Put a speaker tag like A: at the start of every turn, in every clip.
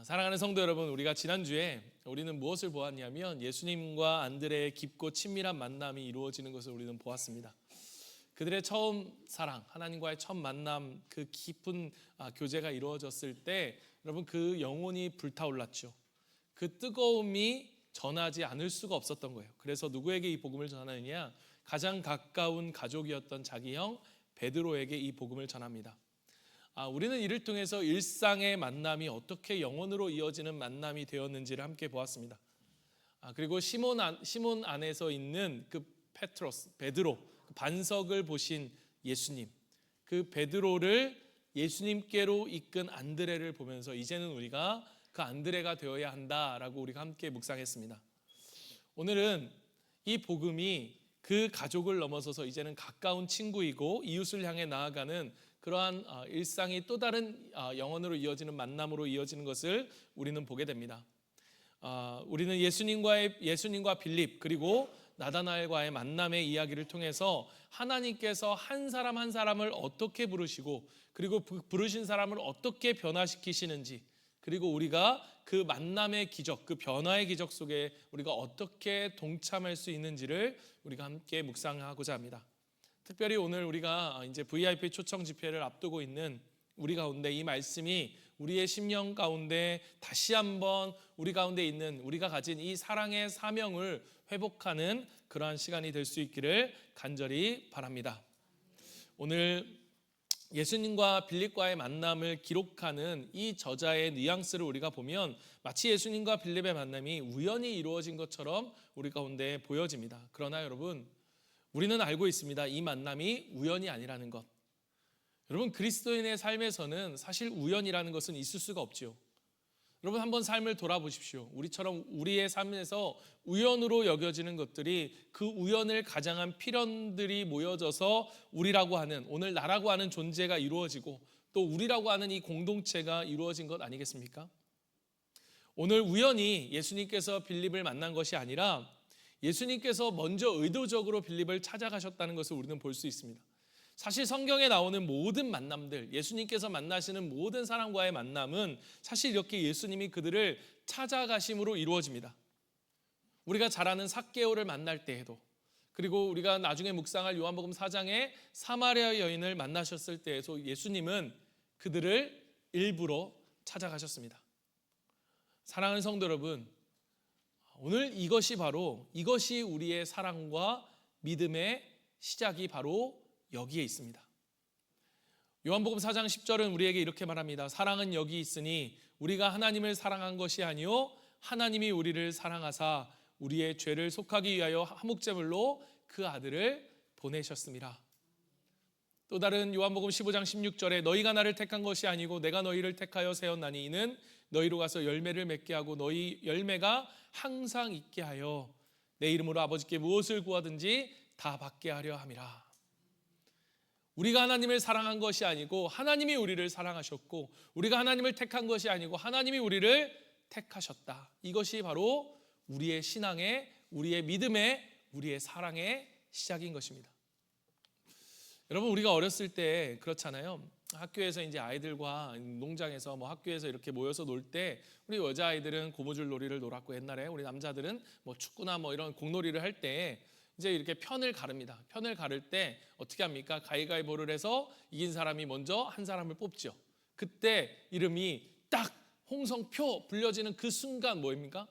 A: 사랑하는 성도 여러분, 우리가 지난주에 우리는 무엇을 보았냐면 예수님과 안드레의 깊고 친밀한 만남이 이루어지는 것을 우리는 보았습니다. 그들의 처음 사랑, 하나님과의 첫 만남, 그 깊은 교제가 이루어졌을 때 여러분 그 영혼이 불타올랐죠. 그 뜨거움이 전하지 않을 수가 없었던 거예요. 그래서 누구에게 이 복음을 전하느냐? 가장 가까운 가족이었던 자기 형 베드로에게 이 복음을 전합니다. 우리는 이를 통해서 일상의 만남이 어떻게 영혼으로 이어지는 만남이 되었는지를 함께 보았습니다. 그리고 시몬 안에서 있는 그 베드로, 그 반석을 보신 예수님, 그 베드로를 예수님께로 이끈 안드레를 보면서 이제는 우리가 그 안드레가 되어야 한다라고 우리가 함께 묵상했습니다. 오늘은 이 복음이 그 가족을 넘어서서 이제는 가까운 친구이고 이웃을 향해 나아가는 그러한 일상이 또 다른 영혼으로 이어지는 만남으로 이어지는 것을 우리는 보게 됩니다. 우리는 예수님과 빌립 그리고 나다나엘과의 만남의 이야기를 통해서 하나님께서 한 사람 한 사람을 어떻게 부르시고 그리고 부르신 사람을 어떻게 변화시키시는지, 그리고 우리가 그 만남의 기적, 그 변화의 기적 속에 우리가 어떻게 동참할 수 있는지를 우리가 함께 묵상하고자 합니다. 특별히 오늘 우리가 이제 VIP 초청 집회를 앞두고 있는 우리 가운데 이 말씀이 우리의 심령 가운데 다시 한번 우리 가운데 있는 우리가 가진 이 사랑의 사명을 회복하는 그러한 시간이 될 수 있기를 간절히 바랍니다. 오늘 예수님과 빌립과의 만남을 기록하는 이 저자의 뉘앙스를 우리가 보면 마치 예수님과 빌립의 만남이 우연히 이루어진 것처럼 우리 가운데 보여집니다. 그러나 여러분, 우리는 알고 있습니다. 이 만남이 우연이 아니라는 것. 여러분, 그리스도인의 삶에서는 사실 우연이라는 것은 있을 수가 없지요. 여러분, 한번 삶을 돌아보십시오. 우리처럼 우리의 삶에서 우연으로 여겨지는 것들이 그 우연을 가장한 필연들이 모여져서 우리라고 하는, 오늘 나라고 하는 존재가 이루어지고 또 우리라고 하는 이 공동체가 이루어진 것 아니겠습니까? 오늘 우연히 예수님께서 빌립을 만난 것이 아니라 예수님께서 먼저 의도적으로 빌립을 찾아가셨다는 것을 우리는 볼 수 있습니다. 사실 성경에 나오는 모든 만남들, 예수님께서 만나시는 모든 사람과의 만남은 사실 이렇게 예수님이 그들을 찾아가심으로 이루어집니다. 우리가 잘 아는 삭개오를 만날 때에도, 그리고 우리가 나중에 묵상할 요한복음 4장에 사마리아 여인을 만나셨을 때에도 예수님은 그들을 일부러 찾아가셨습니다. 사랑하는 성도 여러분, 오늘 이것이 우리의 사랑과 믿음의 시작이 바로 여기에 있습니다. 요한복음 4장 10절은 우리에게 이렇게 말합니다. 사랑은 여기 있으니 우리가 하나님을 사랑한 것이 아니요 하나님이 우리를 사랑하사 우리의 죄를 속하기 위하여 화목제물로 그 아들을 보내셨습니다. 또 다른 요한복음 15장 16절에 너희가 나를 택한 것이 아니고 내가 너희를 택하여 세웠나니 이는 너희로 가서 열매를 맺게 하고 너희 열매가 항상 있게 하여 내 이름으로 아버지께 무엇을 구하든지 다 받게 하려 함이라. 우리가 하나님을 사랑한 것이 아니고 하나님이 우리를 사랑하셨고, 우리가 하나님을 택한 것이 아니고 하나님이 우리를 택하셨다. 이것이 바로 우리의 신앙의, 우리의 믿음의, 우리의 사랑의 시작인 것입니다. 여러분, 우리가 어렸을 때 그렇잖아요. 학교에서 이제 아이들과 농장에서 학교에서 이렇게 모여서 놀 때 우리 여자아이들은 고무줄 놀이를 놀았고, 옛날에 우리 남자들은 축구나 이런 공놀이를 할 때 이제 이렇게 편을 가릅니다. 편을 가를 때 어떻게 합니까? 가위가위보를 해서 이긴 사람이 먼저 한 사람을 뽑죠. 그때 이름이 딱 홍성표 불려지는 그 순간 뭐입니까?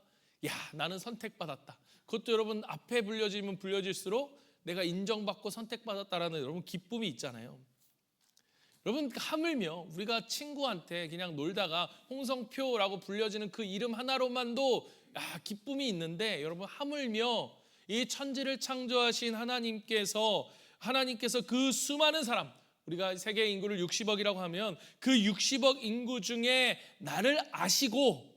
A: 야, 나는 선택받았다. 그것도 여러분 앞에 불려지면 불려질수록 내가 인정받고 선택받았다라는 여러분 기쁨이 있잖아요. 여러분, 하물며 우리가 친구한테 그냥 놀다가 홍성표라고 불려지는 그 이름 하나로만도 기쁨이 있는데, 여러분 하물며 이 천지를 창조하신 하나님께서 그 수많은 사람, 우리가 세계 인구를 60억이라고 하면 그 60억 인구 중에 나를 아시고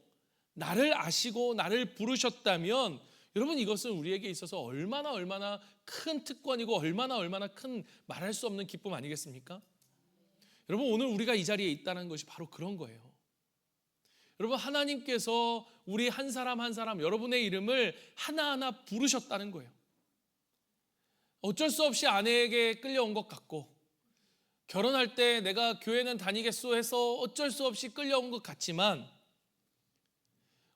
A: 나를 부르셨다면, 여러분 이것은 우리에게 있어서 얼마나 큰 특권이고 얼마나 큰 말할 수 없는 기쁨 아니겠습니까? 여러분, 오늘 우리가 이 자리에 있다는 것이 바로 그런 거예요. 여러분, 하나님께서 우리 한 사람 한 사람 여러분의 이름을 하나하나 부르셨다는 거예요. 어쩔 수 없이 아내에게 끌려온 것 같고, 결혼할 때 내가 교회는 다니겠소 해서 어쩔 수 없이 끌려온 것 같지만,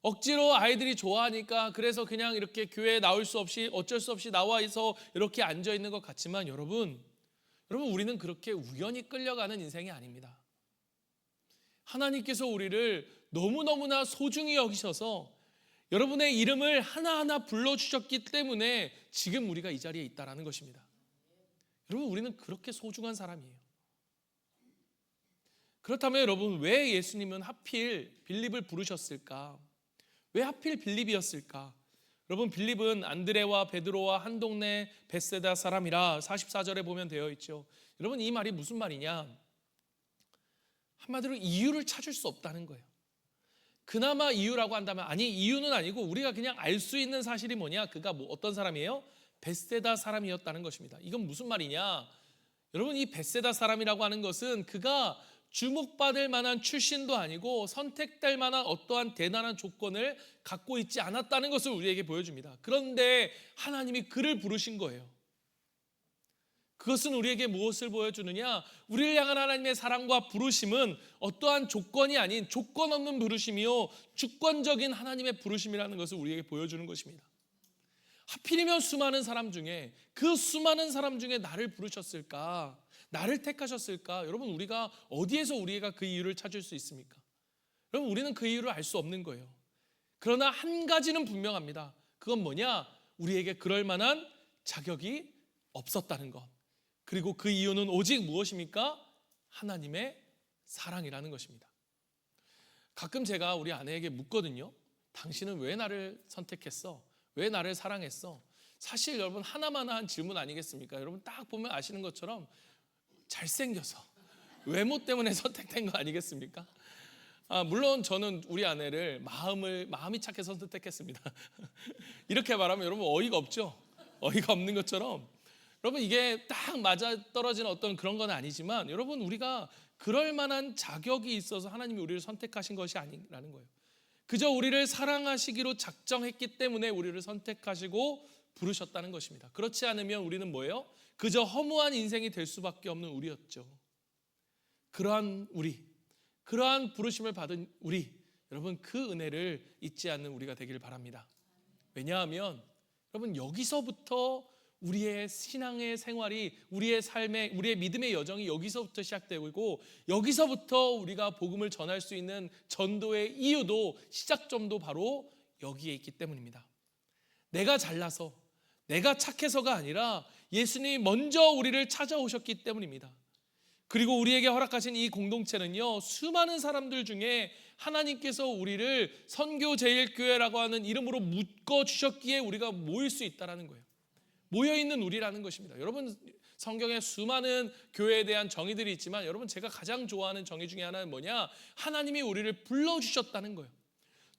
A: 억지로 아이들이 좋아하니까 그래서 그냥 이렇게 교회에 나올 수 없이 어쩔 수 없이 나와 있어 이렇게 앉아 있는 것 같지만 여러분 우리는 그렇게 우연히 끌려가는 인생이 아닙니다. 하나님께서 우리를 너무너무나 소중히 여기셔서 여러분의 이름을 하나하나 불러주셨기 때문에 지금 우리가 이 자리에 있다는 것입니다. 여러분 우리는 그렇게 소중한 사람이에요. 그렇다면 여러분 왜 예수님은 하필 빌립을 부르셨을까? 왜 하필 빌립이었을까? 여러분 빌립은 안드레와 베드로와 한 동네 벳세다 사람이라 44절에 보면 되어 있죠. 여러분 이 말이 무슨 말이냐? 한마디로 이유를 찾을 수 없다는 거예요. 그나마 이유라고 한다면 아니 이유는 아니고 우리가 그냥 알 수 있는 사실이 뭐냐? 그가 어떤 사람이에요? 벳세다 사람이었다는 것입니다. 이건 무슨 말이냐? 여러분 이 벳세다 사람이라고 하는 것은 그가 주목받을 만한 출신도 아니고 선택될 만한 어떠한 대단한 조건을 갖고 있지 않았다는 것을 우리에게 보여줍니다. 그런데 하나님이 그를 부르신 거예요. 그것은 우리에게 무엇을 보여주느냐? 우리를 향한 하나님의 사랑과 부르심은 어떠한 조건이 아닌 조건 없는 부르심이요 주권적인 하나님의 부르심이라는 것을 우리에게 보여주는 것입니다. 하필이면 수많은 사람 중에 그 수많은 사람 중에 나를 부르셨을까? 나를 택하셨을까? 여러분 우리가 어디에서 우리가 그 이유를 찾을 수 있습니까? 여러분 우리는 그 이유를 알 수 없는 거예요. 그러나 한 가지는 분명합니다. 그건 뭐냐? 우리에게 그럴 만한 자격이 없었다는 것. 그리고 그 이유는 오직 무엇입니까? 하나님의 사랑이라는 것입니다. 가끔 제가 우리 아내에게 묻거든요. 당신은 왜 나를 선택했어? 왜 나를 사랑했어? 사실 여러분 하나만한 질문 아니겠습니까? 여러분 딱 보면 아시는 것처럼 잘생겨서 외모 때문에 선택된 거 아니겠습니까? 물론 저는 우리 아내를 마음이 착해서 선택했습니다. 이렇게 말하면 여러분 어이가 없죠? 어이가 없는 것처럼 여러분 이게 딱 맞아 떨어지는 어떤 그런 건 아니지만 여러분 우리가 그럴 만한 자격이 있어서 하나님이 우리를 선택하신 것이 아니라는 거예요. 그저 우리를 사랑하시기로 작정했기 때문에 우리를 선택하시고 부르셨다는 것입니다. 그렇지 않으면 우리는 뭐예요? 그저 허무한 인생이 될 수밖에 없는 우리였죠. 그러한 부르심을 받은 우리, 여러분 그 은혜를 잊지 않는 우리가 되기를 바랍니다. 왜냐하면 여러분 여기서부터 우리의 신앙의 생활이 우리의 삶의 우리의 믿음의 여정이 여기서부터 시작되고 여기서부터 우리가 복음을 전할 수 있는 전도의 이유도 시작점도 바로 여기에 있기 때문입니다. 내가 잘나서 내가 착해서가 아니라 예수님이 먼저 우리를 찾아오셨기 때문입니다. 그리고 우리에게 허락하신 이 공동체는요 수많은 사람들 중에 하나님께서 우리를 선교제일교회라고 하는 이름으로 묶어주셨기에 우리가 모일 수 있다는 거예요. 모여있는 우리라는 것입니다. 여러분 성경에 수많은 교회에 대한 정의들이 있지만 여러분 제가 가장 좋아하는 정의 중에 하나는 뭐냐? 하나님이 우리를 불러주셨다는 거예요.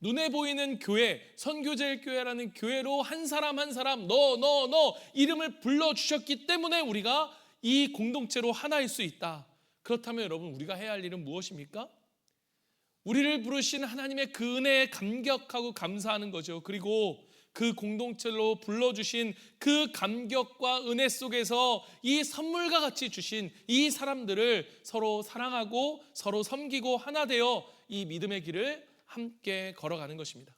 A: 눈에 보이는 교회, 선교제일교회라는 교회로 한 사람 한 사람 너 이름을 불러주셨기 때문에 우리가 이 공동체로 하나일 수 있다. 그렇다면 여러분 우리가 해야 할 일은 무엇입니까? 우리를 부르신 하나님의 그 은혜에 감격하고 감사하는 거죠. 그리고 그 공동체로 불러주신 그 감격과 은혜 속에서 이 선물과 같이 주신 이 사람들을 서로 사랑하고 서로 섬기고 하나 되어 이 믿음의 길을 함께 걸어가는 것입니다.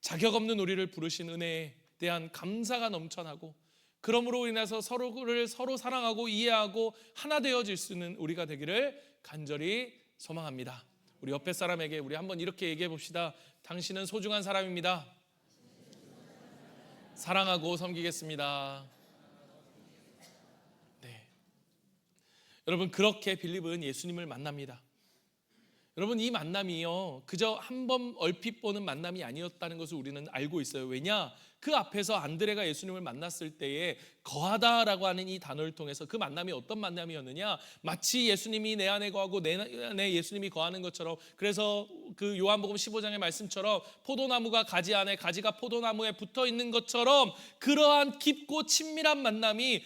A: 자격 없는 우리를 부르신 은혜에 대한 감사가 넘쳐나고 그러므로 인해서 서로를 서로 사랑하고 이해하고 하나 되어질 수 있는 우리가 되기를 간절히 소망합니다. 우리 옆에 사람에게 우리 한번 이렇게 얘기해 봅시다. 당신은 소중한 사람입니다. 사랑하고 섬기겠습니다. 네. 여러분 그렇게 빌립은 예수님을 만납니다. 여러분 이 만남이요 그저 한 번 얼핏 보는 만남이 아니었다는 것을 우리는 알고 있어요. 왜냐? 그 앞에서 안드레가 예수님을 만났을 때에 거하다라고 하는 이 단어를 통해서 그 만남이 어떤 만남이었느냐? 마치 예수님이 내 안에 거하고 내 안에 예수님이 거하는 것처럼, 그래서 그 요한복음 15장의 말씀처럼 포도나무가 가지 안에 가지가 포도나무에 붙어 있는 것처럼 그러한 깊고 친밀한 만남이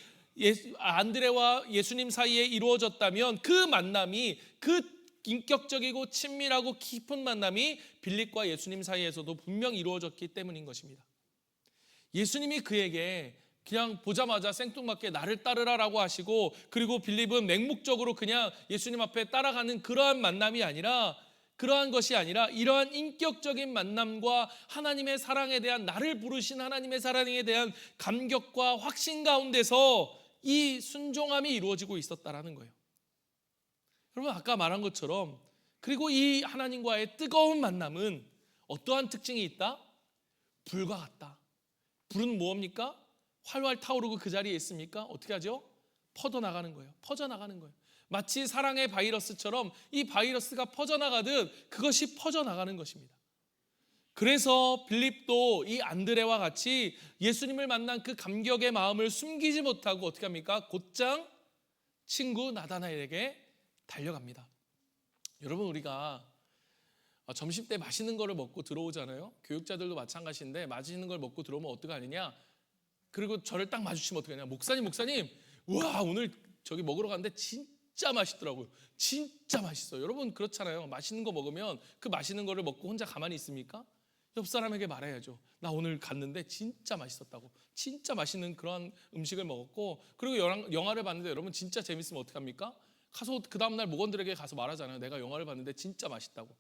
A: 안드레와 예수님 사이에 이루어졌다면 그 만남이 그 인격적이고 친밀하고 깊은 만남이 빌립과 예수님 사이에서도 분명 이루어졌기 때문인 것입니다. 예수님이 그에게 그냥 보자마자 생뚱맞게 나를 따르라라고 하시고, 그리고 빌립은 맹목적으로 그냥 예수님 앞에 따라가는 그러한 만남이 아니라 그러한 것이 아니라 이러한 인격적인 만남과 하나님의 사랑에 대한, 나를 부르신 하나님의 사랑에 대한 감격과 확신 가운데서 이 순종함이 이루어지고 있었다라는 거예요. 여러분, 아까 말한 것처럼, 그리고 이 하나님과의 뜨거운 만남은 어떠한 특징이 있다? 불과 같다. 불은 뭡니까? 활활 타오르고 그 자리에 있습니까? 어떻게 하죠? 퍼져나가는 거예요. 퍼져나가는 거예요. 마치 사랑의 바이러스처럼 이 바이러스가 퍼져나가듯 그것이 퍼져나가는 것입니다. 그래서 빌립도 이 안드레와 같이 예수님을 만난 그 감격의 마음을 숨기지 못하고 어떻게 합니까? 곧장 친구 나다나엘에게 달려갑니다. 여러분, 우리가 점심 때 맛있는 거를 먹고 들어오잖아요. 교육자들도 마찬가지인데, 맛있는 걸 먹고 들어오면 어떻게 하느냐? 그리고 저를 딱 마주치면 어떻게 하냐? 목사님, 우와, 오늘 저기 먹으러 갔는데 진짜 맛있더라고요. 진짜 맛있어요. 여러분, 그렇잖아요. 맛있는 거 먹으면 그 맛있는 거를 먹고 혼자 가만히 있습니까? 옆 사람에게 말해야죠. 나 오늘 갔는데 진짜 맛있었다고. 진짜 맛있는 그런 음식을 먹었고, 그리고 영화를 봤는데 여러분 진짜 재밌으면 어떻게 합니까? 가서 그 다음날 목원들에게 가서 말하잖아요. 내가 영화를 봤는데 진짜 맛있다고.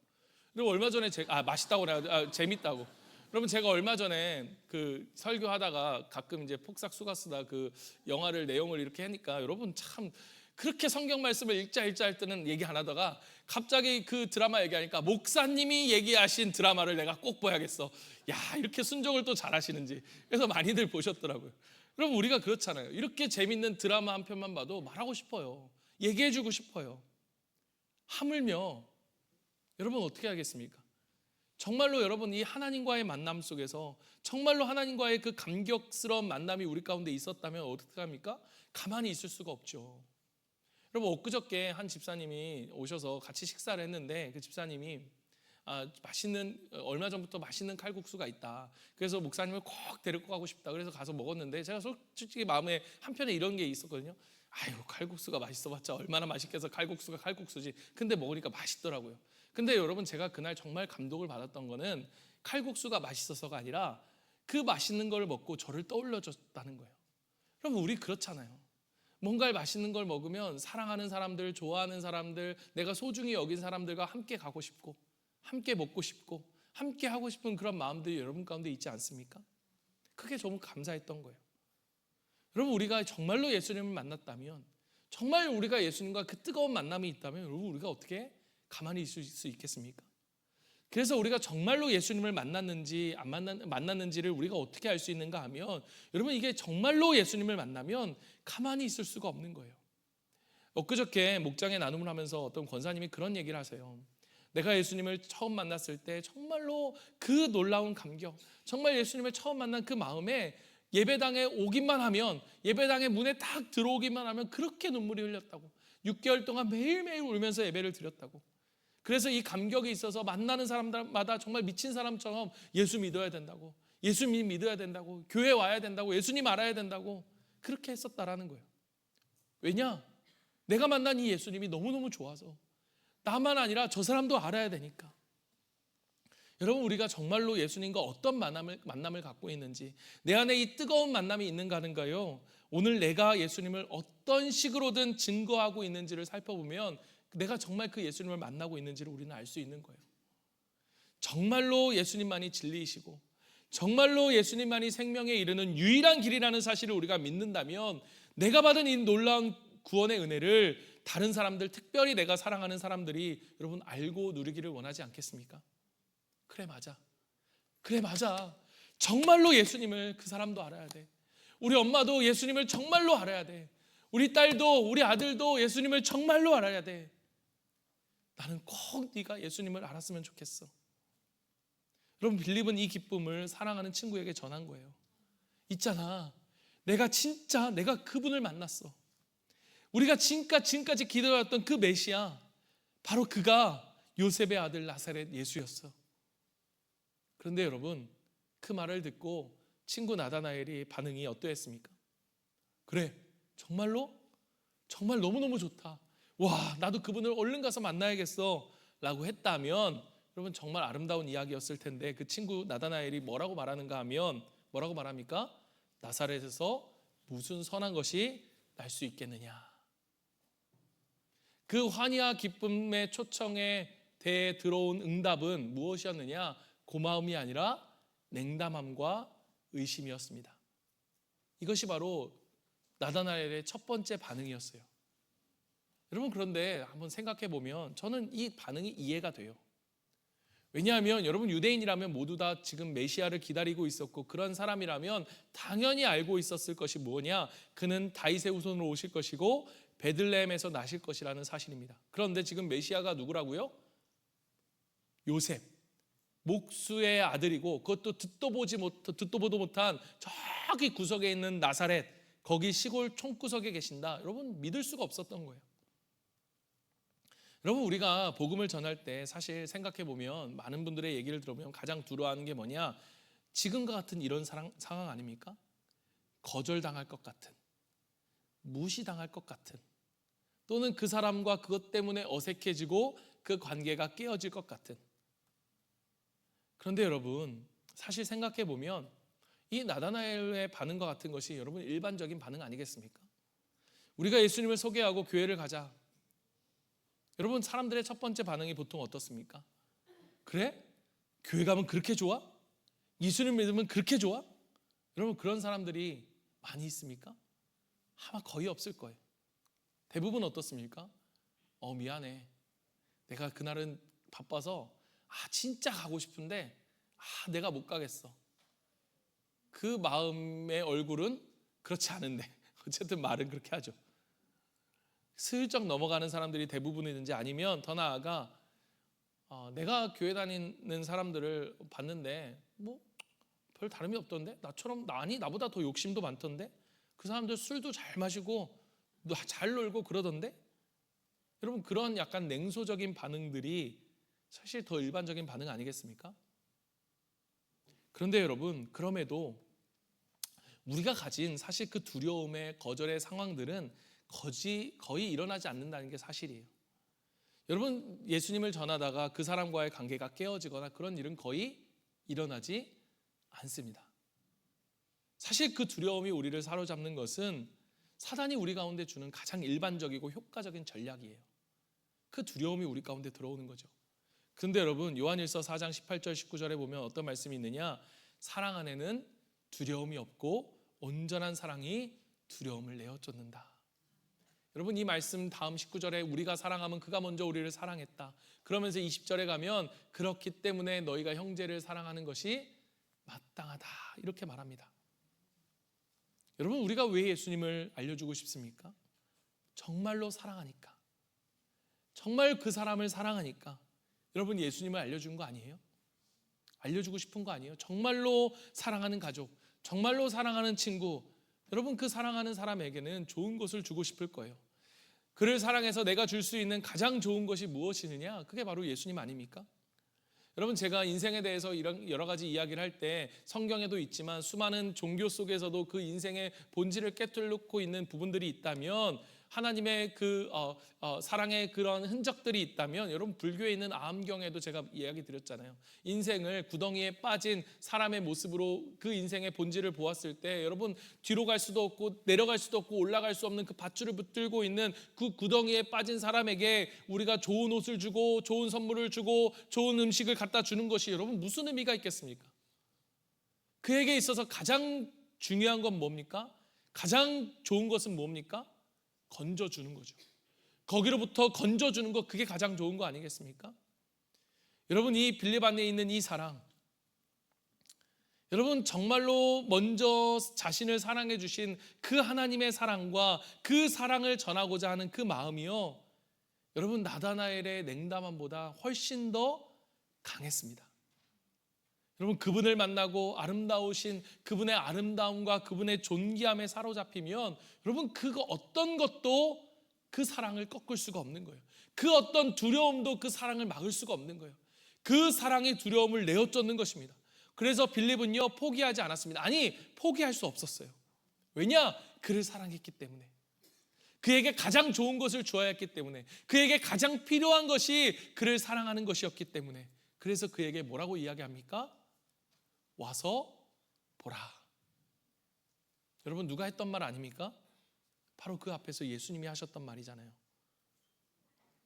A: 그리고 얼마 전에 맛있다고 그래야 재밌다고. 여러분, 제가 얼마 전에 그 설교하다가 가끔 이제 폭삭 수가쓰다 그 영화를 내용을 이렇게 하니까 여러분 참 그렇게 성경 말씀을 읽자 할 때는 얘기 안 하다가 갑자기 그 드라마 얘기하니까 목사님이 얘기하신 드라마를 내가 꼭 봐야겠어. 야, 이렇게 순종을 또 잘하시는지. 그래서 많이들 보셨더라고요. 여러분, 우리가 그렇잖아요. 이렇게 재밌는 드라마 한 편만 봐도 말하고 싶어요. 얘기해주고 싶어요. 하물며 여러분 어떻게 하겠습니까? 정말로 여러분, 이 하나님과의 만남 속에서 정말로 하나님과의 그 감격스러운 만남이 우리 가운데 있었다면 어떻게 합니까? 가만히 있을 수가 없죠. 여러분, 엊그저께 한 집사님이 오셔서 같이 식사를 했는데, 그 집사님이 얼마 전부터 맛있는 칼국수가 있다. 그래서 목사님을 꼭 데리고 가고 싶다. 그래서 가서 먹었는데, 제가 솔직히 마음에 한편에 이런 게 있었거든요. 아유, 칼국수가 맛있어봤자 얼마나 맛있겠어. 칼국수가 칼국수지. 근데 먹으니까 맛있더라고요. 근데 여러분, 제가 그날 정말 감동을 받았던 거는 칼국수가 맛있어서가 아니라 그 맛있는 걸 먹고 저를 떠올려줬다는 거예요. 여러분, 우리 그렇잖아요. 뭔가 맛있는 걸 먹으면 사랑하는 사람들, 좋아하는 사람들, 내가 소중히 여긴 사람들과 함께 가고 싶고, 함께 먹고 싶고, 함께 하고 싶은 그런 마음들이 여러분 가운데 있지 않습니까? 그게 너무 감사했던 거예요. 여러분, 우리가 정말로 예수님을 만났다면, 정말 우리가 예수님과 그 뜨거운 만남이 있다면, 여러분, 우리가 어떻게 가만히 있을 수 있겠습니까? 그래서 우리가 정말로 예수님을 만났는지 안 만났는지를 우리가 어떻게 알 수 있는가 하면, 여러분, 이게 정말로 예수님을 만나면 가만히 있을 수가 없는 거예요. 엊그저께 목장의 나눔을 하면서 어떤 권사님이 그런 얘기를 하세요. 내가 예수님을 처음 만났을 때 정말로 그 놀라운 감격, 정말 예수님을 처음 만난 그 마음에 예배당에 오기만 하면, 예배당의 문에 딱 들어오기만 하면 그렇게 눈물이 흘렸다고. 6개월 동안 매일매일 울면서 예배를 드렸다고. 그래서 이 감격이 있어서 만나는 사람마다 정말 미친 사람처럼 예수 믿어야 된다고, 예수님 믿어야 된다고, 교회 와야 된다고, 예수님 알아야 된다고 그렇게 했었다라는 거예요. 왜냐? 내가 만난 이 예수님이 너무너무 좋아서, 나만 아니라 저 사람도 알아야 되니까. 여러분, 우리가 정말로 예수님과 어떤 만남을 갖고 있는지, 내 안에 이 뜨거운 만남이 있는가 하는가요? 오늘 내가 예수님을 어떤 식으로든 증거하고 있는지를 살펴보면 내가 정말 그 예수님을 만나고 있는지를 우리는 알 수 있는 거예요. 정말로 예수님만이 진리이시고, 정말로 예수님만이 생명에 이르는 유일한 길이라는 사실을 우리가 믿는다면, 내가 받은 이 놀라운 구원의 은혜를 다른 사람들, 특별히 내가 사랑하는 사람들이 여러분 알고 누리기를 원하지 않겠습니까? 그래, 맞아. 그래, 맞아. 정말로 예수님을 그 사람도 알아야 돼. 우리 엄마도 예수님을 정말로 알아야 돼. 우리 딸도, 우리 아들도 예수님을 정말로 알아야 돼. 나는 꼭 네가 예수님을 알았으면 좋겠어. 여러분, 빌립은 이 기쁨을 사랑하는 친구에게 전한 거예요. 있잖아, 내가 그분을 만났어. 우리가 지금까지 기다렸던 그 메시아, 바로 그가 요셉의 아들 나사렛 예수였어. 그런데 여러분, 그 말을 듣고 친구 나다나엘이 반응이 어떠했습니까? 그래, 정말로? 정말 너무너무 좋다. 와, 나도 그분을 얼른 가서 만나야겠어 라고 했다면, 여러분, 정말 아름다운 이야기였을 텐데, 그 친구 나다나엘이 뭐라고 말하는가 하면, 뭐라고 말합니까? 나사렛에서 무슨 선한 것이 날 수 있겠느냐. 그 환희와 기쁨의 초청에 대에 들어온 응답은 무엇이었느냐? 고마움이 아니라 냉담함과 의심이었습니다. 이것이 바로 나다나엘의 첫 번째 반응이었어요. 여러분, 그런데 한번 생각해 보면 저는 이 반응이 이해가 돼요. 왜냐하면 여러분, 유대인이라면 모두 다 지금 메시아를 기다리고 있었고, 그런 사람이라면 당연히 알고 있었을 것이 뭐냐? 그는 다윗의 후손으로 오실 것이고 베들레헴에서 나실 것이라는 사실입니다. 그런데 지금 메시아가 누구라고요? 요셉, 목수의 아들이고, 그것도 듣도 보도 못한 저기 구석에 있는 나사렛, 거기 시골 총구석에 계신다. 여러분, 믿을 수가 없었던 거예요. 여러분, 우리가 복음을 전할 때 사실 생각해 보면, 많은 분들의 얘기를 들어보면 가장 두려워하는 게 뭐냐? 지금과 같은 이런 상황 아닙니까? 거절당할 것 같은, 무시당할 것 같은, 또는 그 사람과 그것 때문에 어색해지고 그 관계가 깨어질 것 같은. 그런데 여러분, 사실 생각해 보면 이 나다나엘의 반응과 같은 것이 여러분 일반적인 반응 아니겠습니까? 우리가 예수님을 소개하고 교회를 가자. 여러분, 사람들의 첫 번째 반응이 보통 어떻습니까? 그래? 교회 가면 그렇게 좋아? 예수님 믿으면 그렇게 좋아? 여러분, 그런 사람들이 많이 있습니까? 아마 거의 없을 거예요. 대부분 어떻습니까? 미안해. 내가 그날은 바빠서 진짜 가고 싶은데 내가 못 가겠어. 그 마음의 얼굴은 그렇지 않은데 어쨌든 말은 그렇게 하죠. 슬쩍 넘어가는 사람들이 대부분이든지, 아니면 더 나아가 내가 교회 다니는 사람들을 봤는데 뭐 별 다름이 없던데, 나보다 더 욕심도 많던데, 그 사람들 술도 잘 마시고 잘 놀고 그러던데. 여러분, 그런 약간 냉소적인 반응들이 사실 더 일반적인 반응 아니겠습니까? 그런데 여러분, 그럼에도 우리가 가진 사실 그 두려움의 거절의 상황들은 거의 일어나지 않는다는 게 사실이에요. 여러분, 예수님을 전하다가 그 사람과의 관계가 깨어지거나 그런 일은 거의 일어나지 않습니다. 사실 그 두려움이 우리를 사로잡는 것은 사단이 우리 가운데 주는 가장 일반적이고 효과적인 전략이에요. 그 두려움이 우리 가운데 들어오는 거죠. 그런데 여러분, 요한일서 4장 18절 19절에 보면 어떤 말씀이 있느냐? 사랑 안에는 두려움이 없고 온전한 사랑이 두려움을 내어 쫓는다. 여러분, 이 말씀 다음 19절에 우리가 사랑하면 그가 먼저 우리를 사랑했다. 그러면서 20절에 가면 그렇기 때문에 너희가 형제를 사랑하는 것이 마땅하다, 이렇게 말합니다. 여러분, 우리가 왜 예수님을 알려주고 싶습니까? 정말로 사랑하니까, 정말 그 사람을 사랑하니까 여러분, 예수님을 알려준 거 아니에요? 알려주고 싶은 거 아니에요? 정말로 사랑하는 가족, 정말로 사랑하는 친구, 여러분, 그 사랑하는 사람에게는 좋은 것을 주고 싶을 거예요. 그를 사랑해서 내가 줄 수 있는 가장 좋은 것이 무엇이느냐? 그게 바로 예수님 아닙니까? 여러분, 제가 인생에 대해서 이런 여러 가지 이야기를 할 때 성경에도 있지만 수많은 종교 속에서도 그 인생의 본질을 꿰뚫고 있는 부분들이 있다면, 하나님의 그 사랑의 그런 흔적들이 있다면, 여러분, 불교에 있는 아함경에도 제가 이야기 드렸잖아요. 인생을 구덩이에 빠진 사람의 모습으로 그 인생의 본질을 보았을 때, 여러분, 뒤로 갈 수도 없고 내려갈 수도 없고 올라갈 수 없는 그 밧줄을 붙들고 있는 그 구덩이에 빠진 사람에게 우리가 좋은 옷을 주고 좋은 선물을 주고 좋은 음식을 갖다 주는 것이 여러분 무슨 의미가 있겠습니까? 그에게 있어서 가장 중요한 건 뭡니까? 가장 좋은 것은 뭡니까? 건져주는 거죠. 거기로부터 건져주는 것, 그게 가장 좋은 거 아니겠습니까? 여러분, 이 빌립 안에 있는 이 사랑, 여러분, 정말로 먼저 자신을 사랑해 주신 그 하나님의 사랑과 그 사랑을 전하고자 하는 그 마음이요, 여러분, 나다나엘의 냉담함보다 훨씬 더 강했습니다. 여러분, 그분을 만나고 아름다우신 그분의 아름다움과 그분의 존귀함에 사로잡히면 여러분, 그거 어떤 것도 그 사랑을 꺾을 수가 없는 거예요. 그 어떤 두려움도 그 사랑을 막을 수가 없는 거예요. 그 사랑의 두려움을 내어쫓는 것입니다. 그래서 빌립은요, 포기하지 않았습니다. 아니, 포기할 수 없었어요. 왜냐? 그를 사랑했기 때문에. 그에게 가장 좋은 것을 주어야 했기 때문에. 그에게 가장 필요한 것이 그를 사랑하는 것이었기 때문에. 그래서 그에게 뭐라고 이야기합니까? 와서 보라. 여러분, 누가 했던 말 아닙니까? 바로 그 앞에서 예수님이 하셨던 말이잖아요.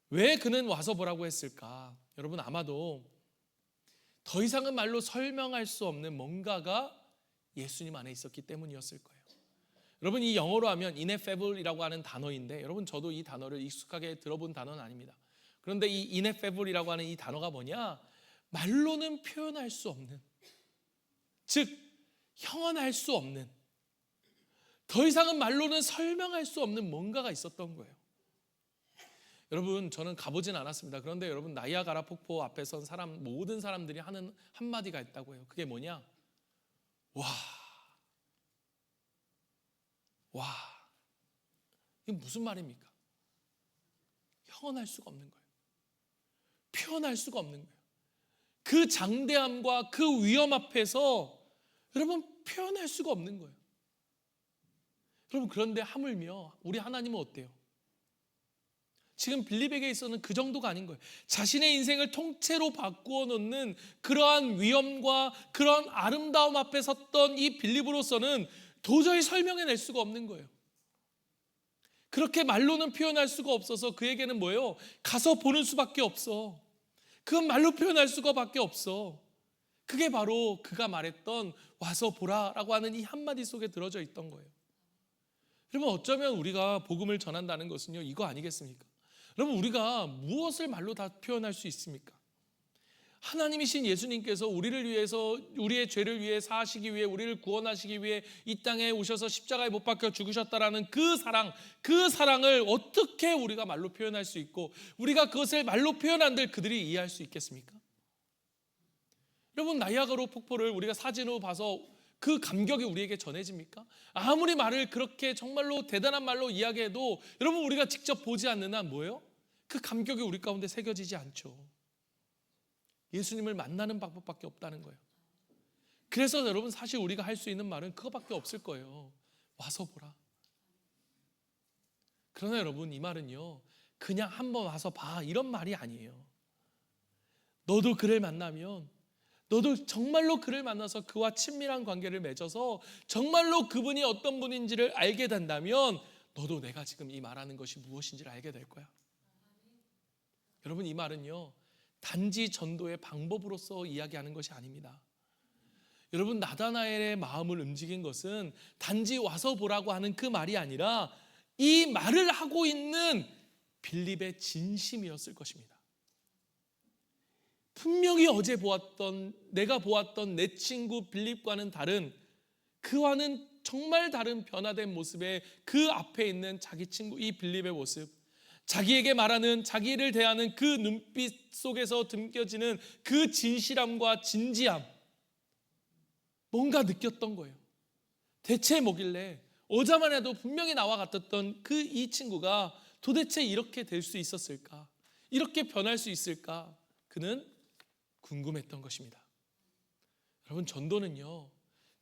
A: 왜 그는 와서 보라고 했을까? 여러분 아마도 더 이상은 말로 설명할 수 없는 뭔가가 예수님 안에 있었기 때문이었을 거예요. 여러분 이 영어로 하면 ineffable이라고 하는 단어인데 여러분 저도 이 단어를 익숙하게 들어본 단어는 아닙니다. 그런데 이 ineffable이라고 하는 이 단어가 뭐냐? 말로는 표현할 수 없는, 즉 형언할 수 없는, 더 이상은 말로는 설명할 수 없는 뭔가가 있었던 거예요. 여러분 저는 가보진 않았습니다. 그런데 여러분 나이아가라 폭포 앞에 선 사람 모든 사람들이 하는 한마디가 있다고 해요. 그게 뭐냐? 와, 이게 무슨 말입니까? 형언할 수가 없는 거예요. 표현할 수가 없는 거예요. 그 장대함과 그 위험 앞에서 여러분 표현할 수가 없는 거예요. 여러분 그런데 하물며 우리 하나님은 어때요? 지금 빌립에게 있어서는 그 정도가 아닌 거예요. 자신의 인생을 통째로 바꾸어 놓는 그러한 위엄과 그러한 아름다움 앞에 섰던 이 빌립으로서는 도저히 설명해낼 수가 없는 거예요. 그렇게 말로는 표현할 수가 없어서 그에게는 뭐예요? 가서 보는 수밖에 없어. 그건 말로 표현할 수가 밖에 없어. 그게 바로 그가 말했던 와서 보라라고 하는 이 한마디 속에 들어져 있던 거예요. 여러분 어쩌면 우리가 복음을 전한다는 것은요 이거 아니겠습니까? 여러분 우리가 무엇을 말로 다 표현할 수 있습니까? 하나님이신 예수님께서 우리를 위해서 우리의 죄를 위해 사하시기 위해 우리를 구원하시기 위해 이 땅에 오셔서 십자가에 못 박혀 죽으셨다라는 그 사랑을 어떻게 우리가 말로 표현할 수 있고 우리가 그것을 말로 표현한들 그들이 이해할 수 있겠습니까? 여러분 나이아가라 폭포를 우리가 사진으로 봐서 그 감격이 우리에게 전해집니까? 아무리 말을 그렇게 정말로 대단한 말로 이야기해도 여러분 우리가 직접 보지 않는 한 뭐예요? 그 감격이 우리 가운데 새겨지지 않죠. 예수님을 만나는 방법밖에 없다는 거예요. 그래서 여러분 사실 우리가 할 수 있는 말은 그거밖에 없을 거예요. 와서 보라. 그러나 여러분 이 말은요 그냥 한번 와서 봐 이런 말이 아니에요. 너도 그를 만나면 너도 정말로 그를 만나서 그와 친밀한 관계를 맺어서 정말로 그분이 어떤 분인지를 알게 된다면 너도 내가 지금 이 말하는 것이 무엇인지를 알게 될 거야. 여러분 이 말은요 단지 전도의 방법으로서 이야기하는 것이 아닙니다. 여러분 나다나엘의 마음을 움직인 것은 단지 와서 보라고 하는 그 말이 아니라 이 말을 하고 있는 빌립의 진심이었을 것입니다. 분명히 어제 내가 보았던 내 친구 빌립과는 다른 그와는 정말 다른 변화된 모습의 그 앞에 있는 자기 친구 이 빌립의 모습, 자기에게 말하는 자기를 대하는 그 눈빛 속에서 느껴지는 그 진실함과 진지함 뭔가 느꼈던 거예요. 대체 뭐길래 오자만 해도 분명히 나와 같았던 그 이 친구가 도대체 이렇게 될 수 있었을까? 이렇게 변할 수 있을까? 그는 궁금했던 것입니다. 여러분 전도는요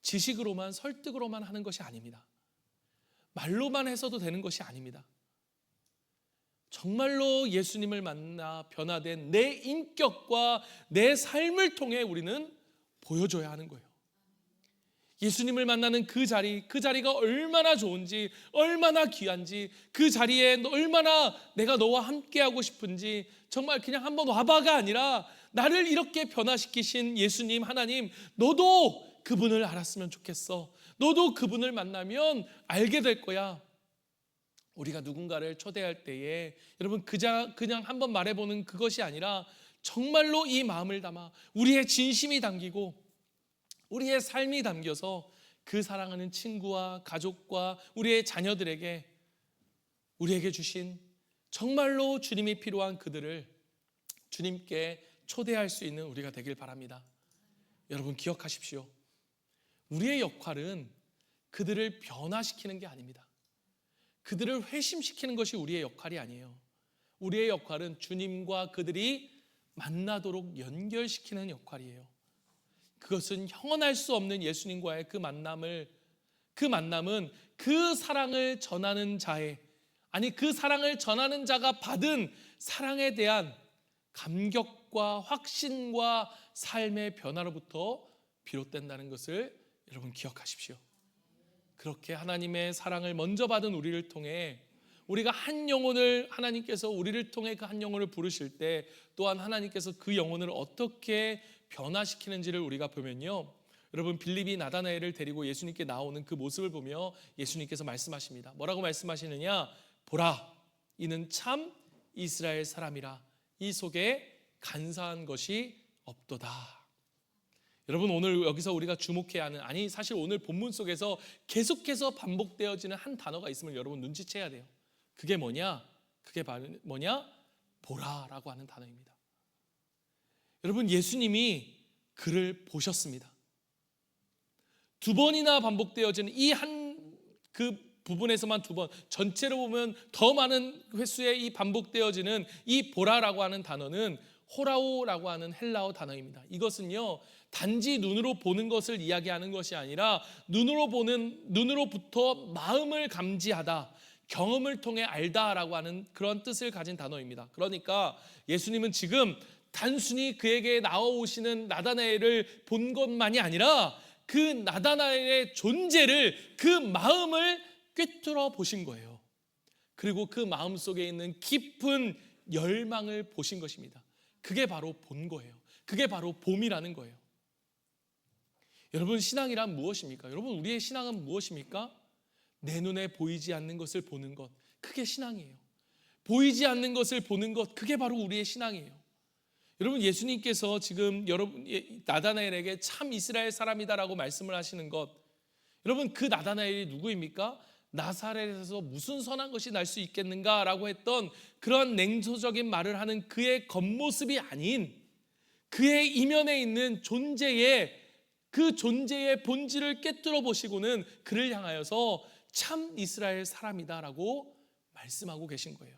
A: 지식으로만 설득으로만 하는 것이 아닙니다. 말로만 해서도 되는 것이 아닙니다. 정말로 예수님을 만나 변화된 내 인격과 내 삶을 통해 우리는 보여줘야 하는 거예요. 예수님을 만나는 그 자리가 얼마나 좋은지, 얼마나 귀한지, 그 자리에 얼마나 내가 너와 함께하고 싶은지 정말 그냥 한번 와봐가 아니라 나를 이렇게 변화시키신 예수님 하나님, 너도 그분을 알았으면 좋겠어. 너도 그분을 만나면 알게 될 거야. 우리가 누군가를 초대할 때에 여러분 그냥 한번 말해보는 그것이 아니라 정말로 이 마음을 담아 우리의 진심이 담기고 우리의 삶이 담겨서 그 사랑하는 친구와 가족과 우리의 자녀들에게 우리에게 주신 정말로 주님이 필요한 그들을 주님께 초대할 수 있는 우리가 되길 바랍니다. 여러분 기억하십시오. 우리의 역할은 그들을 변화시키는 게 아닙니다. 그들을 회심시키는 것이 우리의 역할이 아니에요. 우리의 역할은 주님과 그들이 만나도록 연결시키는 역할이에요. 그것은 형언할 수 없는 예수님과의 그 만남은 그 사랑을 전하는 그 사랑을 전하는 자가 받은 사랑에 대한 감격과 확신과 삶의 변화로부터 비롯된다는 것을 여러분 기억하십시오. 그렇게 하나님의 사랑을 먼저 받은 우리를 통해 우리가 한 영혼을 하나님께서 우리를 통해 그 한 영혼을 부르실 때 또한 하나님께서 그 영혼을 어떻게 변화시키는지를 우리가 보면요, 여러분 빌립이 나다나엘을 데리고 예수님께 나오는 그 모습을 보며 예수님께서 말씀하십니다. 뭐라고 말씀하시느냐? 보라, 이는 참 이스라엘 사람이라, 이 속에 간사한 것이 없도다. 여러분 오늘 여기서 우리가 주목해야 하는, 아니 사실 오늘 본문 속에서 계속해서 반복되어지는 한 단어가 있으면 여러분 눈치채야 돼요. 그게 뭐냐? 그게 바로 뭐냐? 보라라고 하는 단어입니다. 여러분 예수님이 그를 보셨습니다. 두 번이나 반복되어지는 이 한 그 부분에서만 두 번, 전체로 보면 더 많은 횟수에 이 반복되어지는 이 보라라고 하는 단어는 호라오라고 하는 헬라어 단어입니다. 이것은요 단지 눈으로 보는 것을 이야기하는 것이 아니라 눈으로부터 마음을 감지하다, 경험을 통해 알다라고 하는 그런 뜻을 가진 단어입니다. 그러니까 예수님은 지금 단순히 그에게 나와오시는 나다나엘을 본 것만이 아니라 그 나다나엘의 존재를, 그 마음을 꿰뚫어 보신 거예요. 그리고 그 마음 속에 있는 깊은 열망을 보신 것입니다. 그게 바로 본 거예요. 그게 바로 봄이라는 거예요. 여러분 신앙이란 무엇입니까? 여러분 우리의 신앙은 무엇입니까? 내 눈에 보이지 않는 것을 보는 것, 그게 신앙이에요. 보이지 않는 것을 보는 것, 그게 바로 우리의 신앙이에요. 여러분 예수님께서 지금 나다나엘에게 참 이스라엘 사람이다라고 말씀을 하시는 것, 여러분 그 나다나엘이 누구입니까? 나사렛에서 무슨 선한 것이 날 수 있겠는가라고 했던 그런 냉소적인 말을 하는 그의 겉모습이 아닌 그의 이면에 있는 그 존재의 본질을 꿰뚫어 보시고는 그를 향하여서 참 이스라엘 사람이다라고 말씀하고 계신 거예요.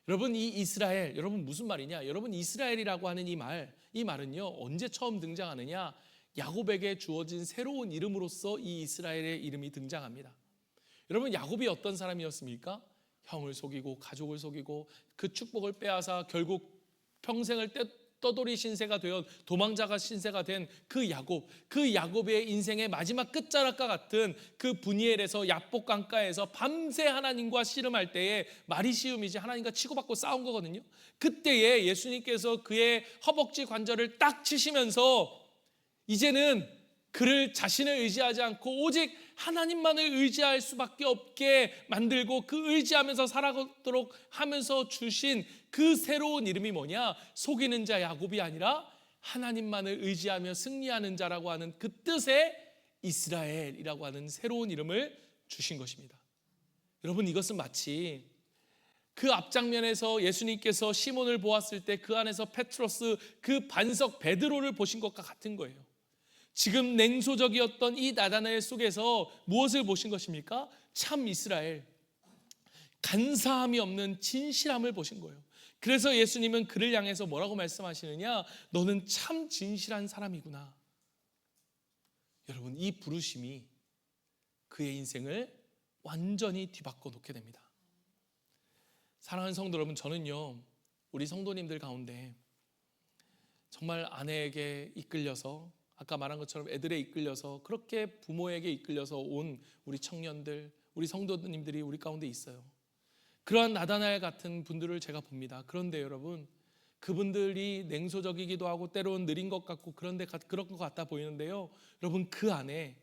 A: 여러분 이 이스라엘, 여러분 무슨 말이냐? 여러분 이스라엘이라고 하는 이 말은요 언제 처음 등장하느냐? 야곱에게 주어진 새로운 이름으로서 이 이스라엘의 이름이 등장합니다. 여러분 야곱이 어떤 사람이었습니까? 형을 속이고 가족을 속이고 그 축복을 빼앗아 결국 평생을 떠돌이 신세가 되어 도망자가 신세가 된 그 야곱의 인생의 마지막 끝자락과 같은 그 브니엘에서 야복 강가에서 밤새 하나님과 씨름할 때에 말이 시음이지 하나님과 치고받고 싸운 거거든요. 그때에 예수님께서 그의 허벅지 관절을 딱 치시면서 이제는 그를 자신을 의지하지 않고 오직 하나님만을 의지할 수밖에 없게 만들고 그 의지하면서 살아가도록 하면서 주신 그 새로운 이름이 뭐냐? 속이는 자 야곱이 아니라 하나님만을 의지하며 승리하는 자라고 하는 그 뜻의 이스라엘이라고 하는 새로운 이름을 주신 것입니다. 여러분 이것은 마치 그 앞장면에서 예수님께서 시몬을 보았을 때 그 안에서 페트로스, 그 반석 베드로를 보신 것과 같은 거예요. 지금 냉소적이었던 이 나다나엘 속에서 무엇을 보신 것입니까? 참 이스라엘, 간사함이 없는 진실함을 보신 거예요. 그래서 예수님은 그를 향해서 뭐라고 말씀하시느냐? 너는 참 진실한 사람이구나. 여러분 이 부르심이 그의 인생을 완전히 뒤바꿔 놓게 됩니다. 사랑하는 성도 여러분, 저는요 우리 성도님들 가운데 정말 아내에게 이끌려서, 아까 말한 것처럼 애들에 이끌려서, 그렇게 부모에게 이끌려서 온 우리 청년들, 우리 성도님들이 우리 가운데 있어요. 그러한 나다나엘 같은 분들을 제가 봅니다. 그런데 여러분 그분들이 냉소적이기도 하고 때로는 느린 것 같고 그런 것 같아 보이는데요, 여러분 그 안에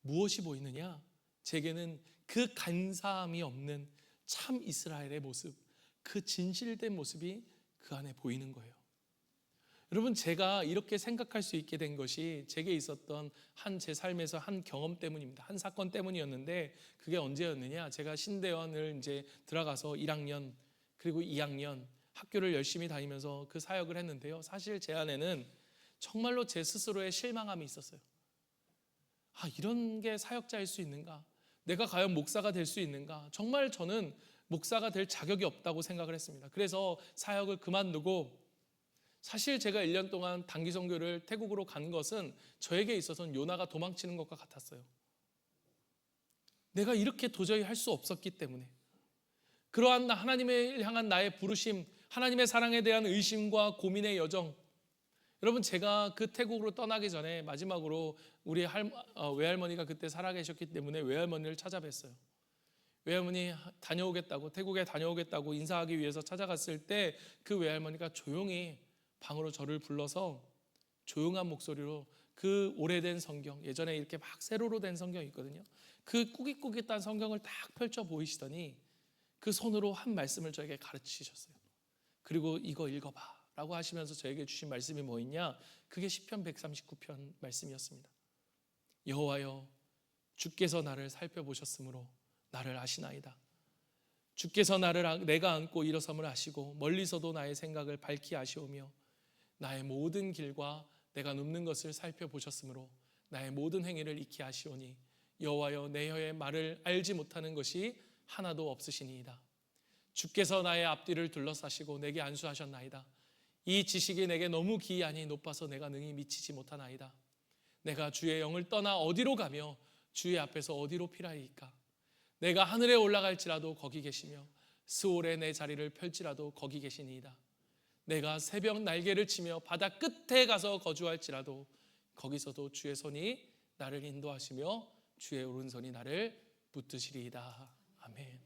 A: 무엇이 보이느냐? 제게는 그 간사함이 없는 참 이스라엘의 모습, 그 진실된 모습이 그 안에 보이는 거예요. 여러분 제가 이렇게 생각할 수 있게 된 것이 제게 있었던 제 삶에서 한 경험 때문입니다. 한 사건 때문이었는데 그게 언제였느냐? 제가 신대원을 이제 들어가서 1학년 그리고 2학년 학교를 열심히 다니면서 그 사역을 했는데요. 사실 제 안에는 정말로 제 스스로의 실망함이 있었어요. 이런 게 사역자일 수 있는가? 내가 과연 목사가 될 수 있는가? 정말 저는 목사가 될 자격이 없다고 생각을 했습니다. 그래서 사역을 그만두고, 사실 제가 1년 동안 단기 선교를 태국으로 간 것은 저에게 있어서는 요나가 도망치는 것과 같았어요. 내가 이렇게 도저히 할 수 없었기 때문에, 그러한 하나님을 향한 나의 부르심, 하나님의 사랑에 대한 의심과 고민의 여정, 여러분 제가 그 태국으로 떠나기 전에 마지막으로 우리 외할머니가 그때 살아계셨기 때문에 외할머니를 찾아뵀어요. 외할머니 다녀오겠다고, 태국에 다녀오겠다고 인사하기 위해서 찾아갔을 때 그 외할머니가 조용히 방으로 저를 불러서 조용한 목소리로 그 오래된 성경, 예전에 이렇게 막 세로로 된 성경이 있거든요. 그 꾸깃꾸깃한 성경을 딱 펼쳐 보이시더니 그 손으로 한 말씀을 저에게 가르치셨어요. 그리고 이거 읽어봐 라고 하시면서 저에게 주신 말씀이 뭐였냐? 그게 시편 139편 말씀이었습니다. 여호와여, 주께서 나를 살펴보셨으므로 나를 아시나이다. 주께서 나를 내가 안고 일어섬을 아시고 멀리서도 나의 생각을 밝히 아시오며 나의 모든 길과 내가 눕는 것을 살펴보셨으므로 나의 모든 행위를 익히 아시오니 여호와여, 내 혀의 말을 알지 못하는 것이 하나도 없으시니이다. 주께서 나의 앞뒤를 둘러싸시고 내게 안수하셨나이다. 이 지식이 내게 너무 기이하니 높아서 내가 능히 미치지 못하나이다. 내가 주의 영을 떠나 어디로 가며 주의 앞에서 어디로 피라이까? 내가 하늘에 올라갈지라도 거기 계시며 스올에 내 자리를 펼지라도 거기 계시니이다. 내가 새벽 날개를 치며 바다 끝에 가서 거주할지라도 거기서도 주의 손이 나를 인도하시며 주의 오른손이 나를 붙드시리이다. 아멘.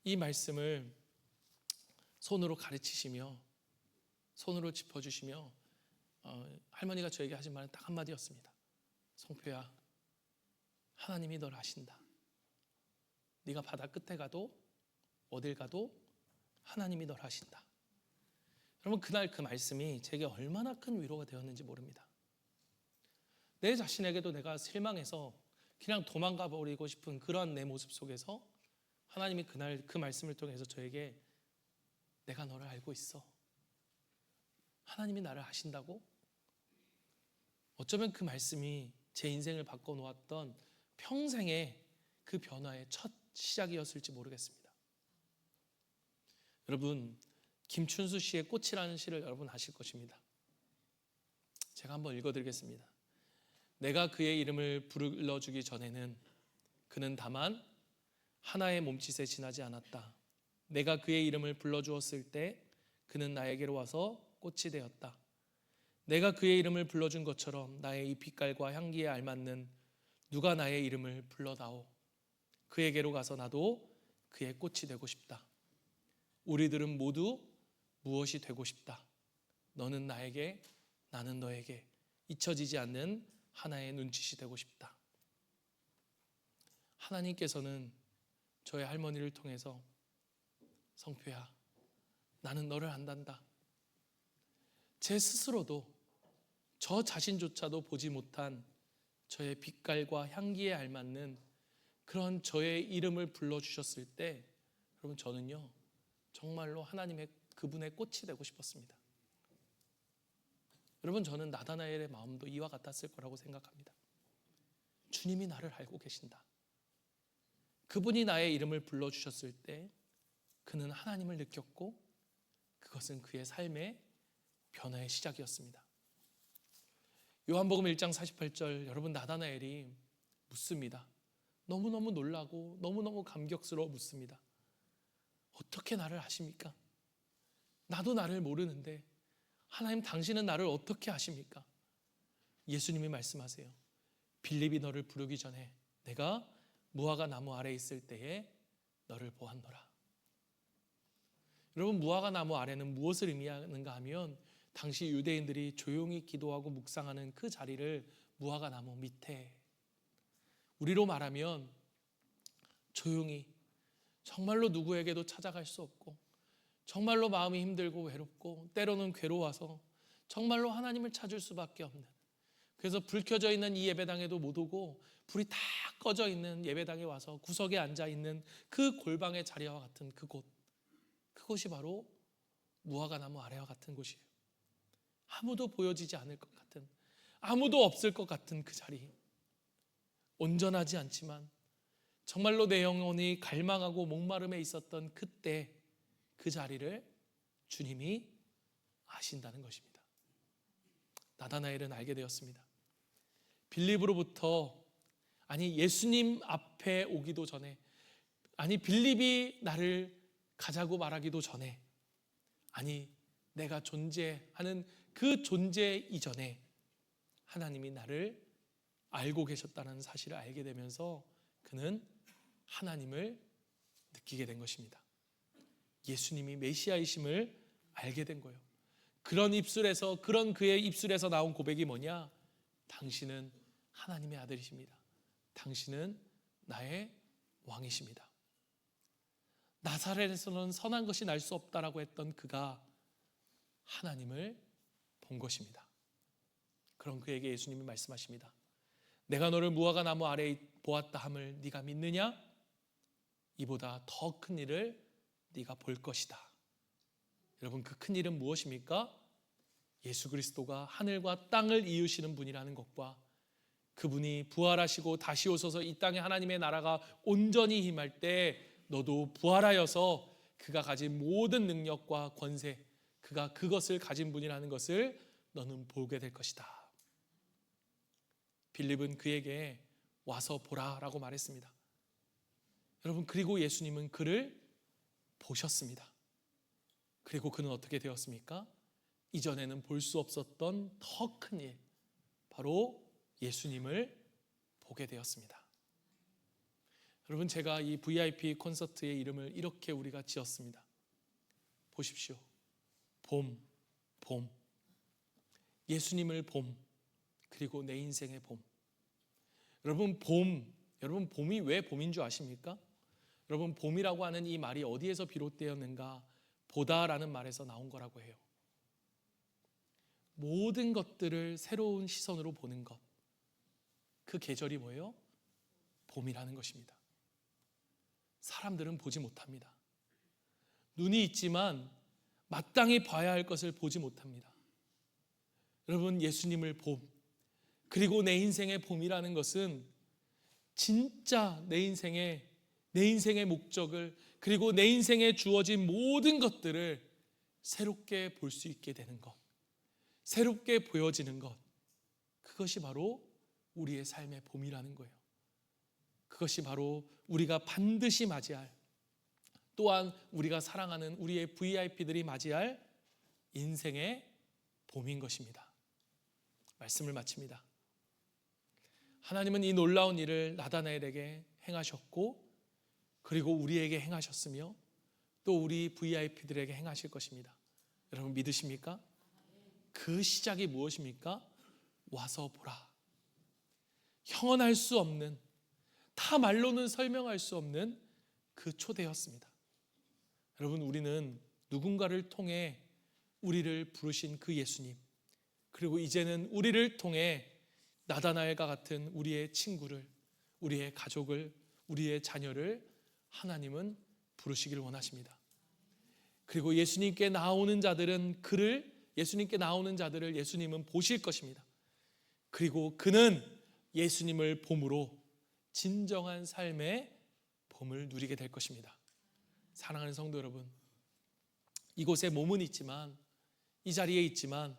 A: 이 말씀을 손으로 가르치시며 손으로 짚어주시며 할머니가 저에게 하신 말은 딱 한마디였습니다. 성표야, 하나님이 널 아신다. 네가 바다 끝에 가도 어딜 가도 하나님이 널 아신다. 여러분, 그날 그 말씀이 제게 얼마나 큰 위로가 되었는지 모릅니다. 내 자신에게도 내가 실망해서 그냥 도망가 버리고 싶은 그런 내 모습 속에서 하나님이 그날 그 말씀을 통해서 저에게 내가 너를 알고 있어. 하나님이 나를 아신다고? 어쩌면 그 말씀이 제 인생을 바꿔놓았던 평생의 그 변화의 첫 시작이었을지 모르겠습니다. 여러분, 김춘수 씨의 꽃이라는 시를 여러분 아실 것입니다. 제가 한번 읽어드리겠습니다. 내가 그의 이름을 불러주기 전에는 그는 다만 하나의 몸짓에 지나지 않았다. 내가 그의 이름을 불러주었을 때 그는 나에게로 와서 꽃이 되었다. 내가 그의 이름을 불러준 것처럼 나의 이 빛깔과 향기에 알맞는 누가 나의 이름을 불러다오. 그에게로 가서 나도 그의 꽃이 되고 싶다. 우리들은 모두 무엇이 되고 싶다. 너는 나에게, 나는 너에게 잊혀지지 않는 하나의 눈짓이 되고 싶다. 하나님께서는 저의 할머니를 통해서 성표야, 나는 너를 안단다. 제 스스로도 저 자신조차도 보지 못한 저의 빛깔과 향기에 알맞는 그런 저의 이름을 불러주셨을 때 여러분, 저는요 정말로 하나님의 그분의 꽃이 되고 싶었습니다. 여러분, 저는 나다나엘의 마음도 이와 같았을 거라고 생각합니다. 주님이 나를 알고 계신다. 그분이 나의 이름을 불러주셨을 때 그는 하나님을 느꼈고 그것은 그의 삶의 변화의 시작이었습니다. 요한복음 1장 48절 여러분, 나다나엘이 묻습니다. 너무너무 놀라고 너무너무 감격스러워 묻습니다. 어떻게 나를 아십니까? 나도 나를 모르는데 하나님, 당신은 나를 어떻게 아십니까? 예수님이 말씀하세요. 빌립이 너를 부르기 전에 내가 무화과 나무 아래에 있을 때에 너를 보았노라. 여러분, 무화과 나무 아래는 무엇을 의미하는가 하면 당시 유대인들이 조용히 기도하고 묵상하는 그 자리를 무화과 나무 밑에, 우리로 말하면 조용히 정말로 누구에게도 찾아갈 수 없고 정말로 마음이 힘들고 외롭고 때로는 괴로워서 정말로 하나님을 찾을 수밖에 없는, 그래서 불 켜져 있는 이 예배당에도 못 오고 불이 다 꺼져 있는 예배당에 와서 구석에 앉아 있는 그 골방의 자리와 같은 그곳, 그것이 바로 무화과 나무 아래와 같은 곳이에요. 아무도 보여지지 않을 것 같은, 아무도 없을 것 같은 그 자리, 온전하지 않지만 정말로 내 영혼이 갈망하고 목마름에 있었던 그때 그 자리를 주님이 아신다는 것입니다. 나다나엘은 알게 되었습니다. 빌립으로부터, 아니 예수님 앞에 오기도 전에, 아니 빌립이 나를 가자고 말하기도 전에, 아니 내가 존재하는 그 존재 이전에 하나님이 나를 알고 계셨다는 사실을 알게 되면서 그는 하나님을 느끼게 된 것입니다. 예수님이 메시아이심을 알게 된 거예요. 그런 그의 입술에서 나온 고백이 뭐냐? 당신은 하나님의 아들이십니다. 당신은 나의 왕이십니다. 나사렛에서는 선한 것이 날 수 없다라고 했던 그가 하나님을 본 것입니다. 그럼 그에게 예수님이 말씀하십니다. 내가 너를 무화과 나무 아래에 보았다 함을 네가 믿느냐? 이보다 더 큰 일을 네가 볼 것이다. 여러분, 그 큰 일은 무엇입니까? 예수 그리스도가 하늘과 땅을 이으시는 분이라는 것과 그분이 부활하시고 다시 오셔서 이 땅에 하나님의 나라가 온전히 임할 때 너도 부활하여서 그가 가진 모든 능력과 권세, 그가 그것을 가진 분이라는 것을 너는 보게 될 것이다. 빌립은 그에게 와서 보라라고 말했습니다. 여러분, 그리고 예수님은 그를 보셨습니다. 그리고 그는 어떻게 되었습니까? 이전에는 볼 수 없었던 더 큰 일, 바로 예수님을 보게 되었습니다. 여러분, 제가 이 VIP 콘서트의 이름을 이렇게 우리가 지었습니다. 보십시오. 봄. 예수님을 봄, 그리고 내 인생의 봄. 여러분, 봄이 왜 봄인 줄 아십니까? 여러분, 봄이라고 하는 이 말이 어디에서 비롯되었는가? 보다라는 말에서 나온 거라고 해요. 모든 것들을 새로운 시선으로 보는 것. 그 계절이 뭐예요? 봄이라는 것입니다. 사람들은 보지 못합니다. 눈이 있지만 마땅히 봐야 할 것을 보지 못합니다. 여러분, 예수님을 봄, 그리고 내 인생의 봄이라는 것은 진짜 내 인생의 목적을, 그리고 내 인생에 주어진 모든 것들을 새롭게 볼 수 있게 되는 것, 새롭게 보여지는 것, 그것이 바로 우리의 삶의 봄이라는 거예요. 그것이 바로 우리가 반드시 맞이할, 또한 우리가 사랑하는 우리의 VIP들이 맞이할 인생의 봄인 것입니다. 말씀을 마칩니다. 하나님은 이 놀라운 일을 나다나엘에게 행하셨고, 그리고 우리에게 행하셨으며 또 우리 VIP들에게 행하실 것입니다. 여러분, 믿으십니까? 그 시작이 무엇입니까? 와서 보라. 형언할 수 없는, 다 말로는 설명할 수 없는 그 초대였습니다. 여러분, 우리는 누군가를 통해 우리를 부르신 그 예수님, 그리고 이제는 우리를 통해 나다나엘과 같은 우리의 친구를, 우리의 가족을, 우리의 자녀를 하나님은 부르시길 원하십니다. 그리고 예수님께 나오는 자들은 예수님께 나오는 자들을 예수님은 보실 것입니다. 그리고 그는 예수님을 봄으로 진정한 삶의 봄을 누리게 될 것입니다. 사랑하는 성도 여러분, 이곳에 몸은 있지만, 이 자리에 있지만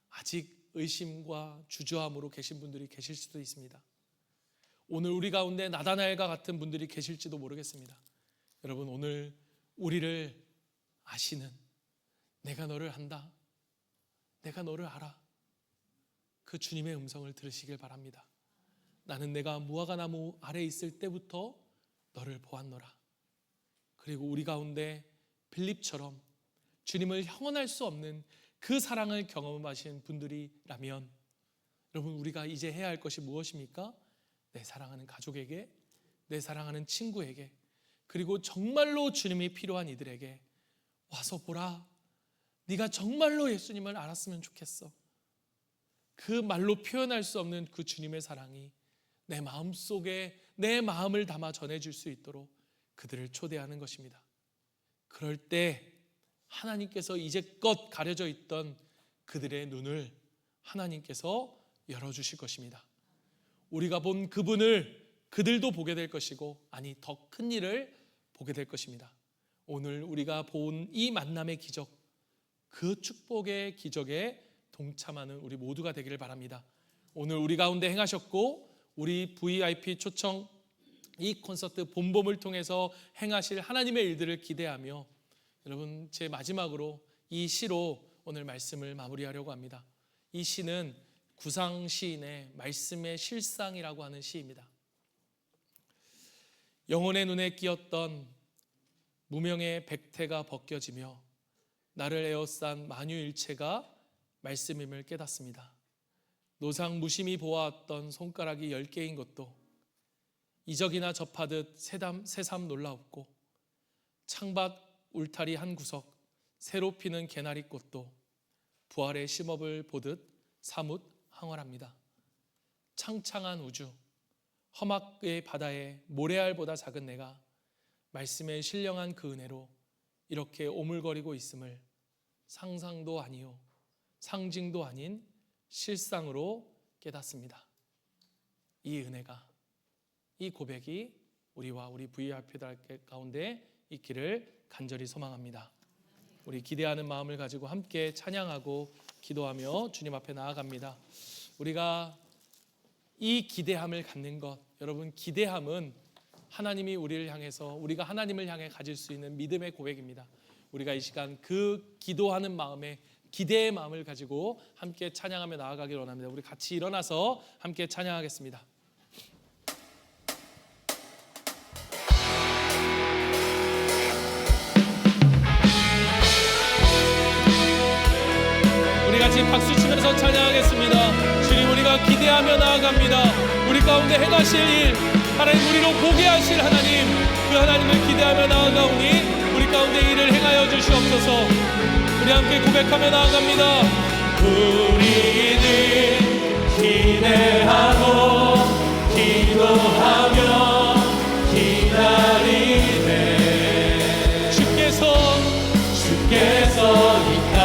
A: 아직 의심과 주저함으로 계신 분들이 계실 수도 있습니다. 오늘 우리 가운데 나다나엘과 같은 분들이 계실지도 모르겠습니다. 여러분, 오늘 우리를 아시는, 내가 너를 안다, 내가 너를 알아, 그 주님의 음성을 들으시길 바랍니다. 나는 내가 무화과 나무 아래에 있을 때부터 너를 보았노라. 그리고 우리 가운데 빌립처럼 주님을 형언할 수 없는 그 사랑을 경험하신 분들이라면, 여러분, 우리가 이제 해야 할 것이 무엇입니까? 내 사랑하는 가족에게, 내 사랑하는 친구에게, 그리고 정말로 주님이 필요한 이들에게 와서 보라. 네가 정말로 예수님을 알았으면 좋겠어. 그 말로 표현할 수 없는 그 주님의 사랑이 내 마음속에 내 마음을 담아 전해줄 수 있도록 그들을 초대하는 것입니다. 그럴 때 하나님께서 이제껏 가려져 있던 그들의 눈을 하나님께서 열어주실 것입니다. 우리가 본 그분을 그들도 보게 될 것이고, 아니, 더 큰 일을 보게 될 것입니다. 오늘 우리가 본 이 만남의 기적, 그 축복의 기적에 동참하는 우리 모두가 되기를 바랍니다. 오늘 우리 가운데 행하셨고, 우리 VIP 초청 이 콘서트 봄봄을 통해서 행하실 하나님의 일들을 기대하며, 여러분, 제 마지막으로 이 시로 오늘 말씀을 마무리하려고 합니다. 이 시는 구상 시인의 말씀의 실상이라고 하는 시입니다. 영혼의 눈에 끼었던 무명의 백태가 벗겨지며 나를 에워싼 만유일체가 말씀임을 깨닫습니다. 노상 무심히 보아왔던 손가락이 10개인 것도 이적이나 접하듯 새삼 놀라웠고, 창밖 울타리 한 구석 새로 피는 개나리 꽃도 부활의 심업을 보듯 사뭇 황홀합니다. 창창한 우주, 험악의 바다에 모래알보다 작은 내가 말씀에 신령한 그 은혜로 이렇게 오물거리고 있음을 상상도 아니요 상징도 아닌 실상으로 깨닫습니다. 이 은혜가, 이 고백이 우리와 우리 VRP 가운데 있기를 간절히 소망합니다. 우리 기대하는 마음을 가지고 함께 찬양하고 기도하며 주님 앞에 나아갑니다. 우리가 이 기대함을 갖는 것, 여러분, 기대함은 하나님이 우리를 향해서, 우리가 하나님을 향해 가질 수 있는 믿음의 고백입니다. 우리가 이 시간 그 기도하는 마음에, 기대의 마음을 가지고 함께 찬양하며 나아가기를 원합니다. 우리 같이 일어나서 함께 찬양하겠습니다. 우리 같이 박수 치면서 찬양하겠습니다. 주님, 우리가 기대하며 나아갑니다. 우리 가운데 행하실 일, 하나님 우리로 보게 하실 하나님, 그 하나님을 기대하며 나아가오니 우리 가운데 일을 행하여 주시옵소서. 우리 함께 고백하며 나아갑니다. 우리는 기대하고 기도하며 기다리네. 주께서 이 땅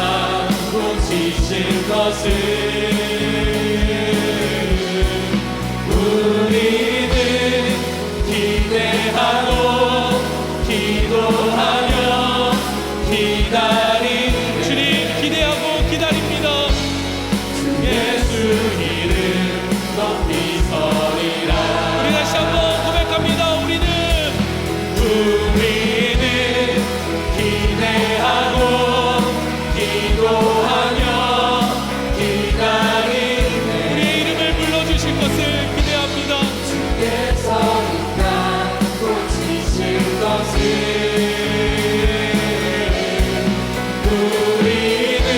A: 고치실 것을 우리는 기대하고 기도하며 기다리네. 주님, 기대하고 기다립니다. 예수 이름 높이 서리라. 우리 다시 한번 고백합니다. 우리는 기대하고 기도하며 기다리네. 우리의 이름을 불러주실 것을 기대합니다. 주께서 이 땅 고치실 것을 우리는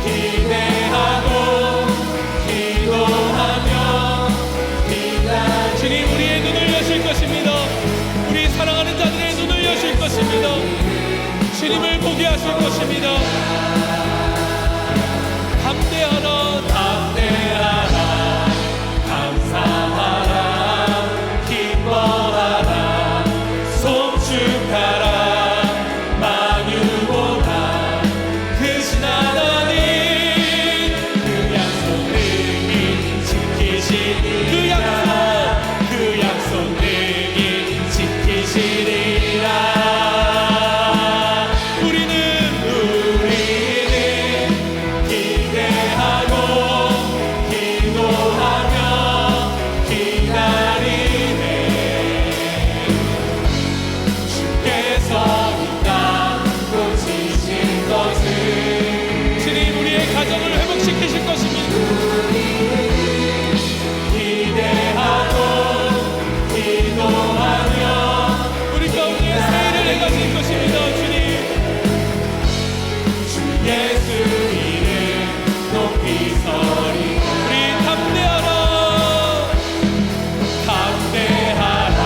A: 기대하고 기도하며 기다리네. 주님, 우리의 눈을 여실 것입니다. 우리 사랑하는 자들의 눈을 여실 것입니다. 주님을 보게 하실 것입니다. 담대하라, 담대하라, 감사하라, 기뻐하라, 송축하라. 만유보다 크신 하나님, 그 약속 능히 지키시리라. 그 약속 능히 지키시리라. 우리는 기대하고 기도하며 기다리네. 주께서 이 땅 고치실 것을, 주님 우리의 가정을 회복시키실 것입니다. 기대하고 기도하며 우리 가운데 새 일을 행하실 것입니다. 주님, 주 예수 이름 높이 서리. 우리 담대하라, 담대하라,